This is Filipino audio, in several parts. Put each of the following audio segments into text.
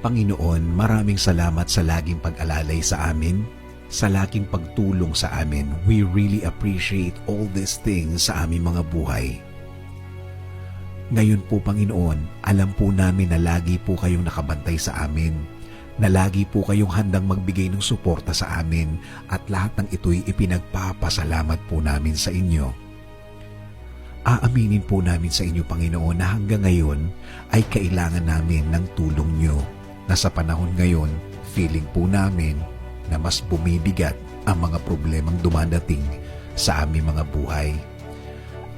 Panginoon, maraming salamat sa laging pag-alalay sa amin, sa laging pagtulong sa amin. We really appreciate all these things sa aming mga buhay. Ngayon po, Panginoon, alam po namin na lagi po kayong nakabantay sa amin, na lagi po kayong handang magbigay ng suporta sa amin, at lahat ng ito'y ipinagpapasalamat po namin sa inyo. Aaminin po namin sa inyo, Panginoon, na hanggang ngayon ay kailangan namin ng tulong nyo, na sa panahon ngayon, feeling po namin na mas bumibigat ang mga problemang dumadating sa aming mga buhay.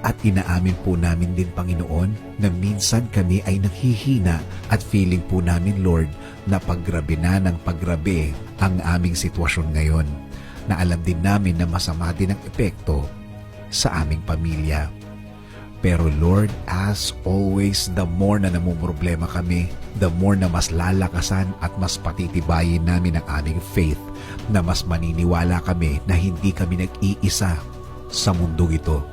At inaamin po namin din, Panginoon, na minsan kami ay naghihina at feeling po namin, Lord, na paggrabe na ng paggrabe ang aming sitwasyon ngayon, na alam din namin na masama din ang epekto sa aming pamilya. Pero Lord, as always, the more na namumroblema kami, the more na mas lalakasan at mas patitibayin namin ang aming faith, na mas maniniwala kami na hindi kami nag-iisa sa mundong ito.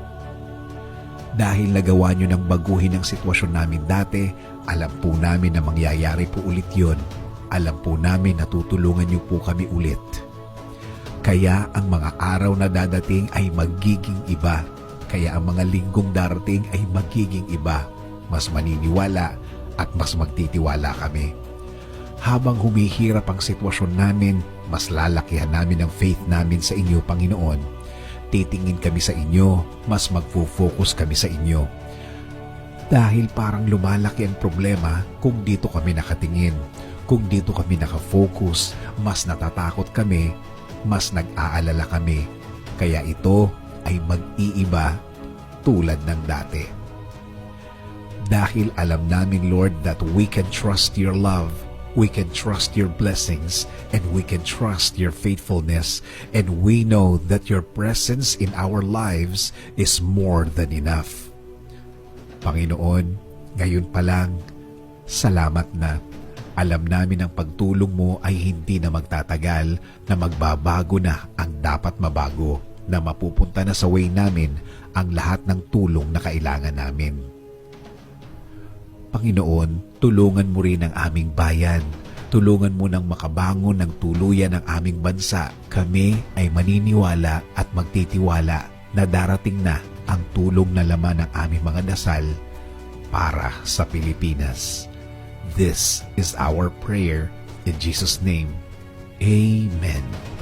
Dahil nagawa nyo ng baguhin ang sitwasyon namin dati, alam po namin na mangyayari po ulit yun. Alam po namin na tutulungan nyo po kami ulit. Kaya ang mga araw na dadating ay magiging iba. Kaya ang mga linggong darating ay magiging iba. Mas maniniwala at mas magtitiwala kami. Habang humihirap ang sitwasyon namin, mas lalakihan namin ang faith namin sa inyo, Panginoon. Titingin kami sa inyo, mas magfo-focus kami sa inyo. Dahil parang lumalaki ang problema kung dito kami nakatingin. Kung dito kami nakafocus, mas natatakot kami, mas nag-aalala kami. Kaya ito ay mag-iiba tulad ng dati. Dahil alam namin, Lord, that we can trust your love, we can trust your blessings, and we can trust your faithfulness, and we know that your presence in our lives is more than enough. Panginoon, ngayon pa lang, salamat na. Alam namin ang pagtulong mo ay hindi na magtatagal, na magbabago na ang dapat mabago, na mapupunta na sa way namin ang lahat ng tulong na kailangan namin. Panginoon, tulungan mo rin ang aming bayan. Tulungan mo nang makabangon ng tuluyan ang aming bansa. Kami ay maniniwala at magtitiwala na darating na ang tulong na laman ng aming mga dasal para sa Pilipinas. This is our prayer in Jesus' name. Amen.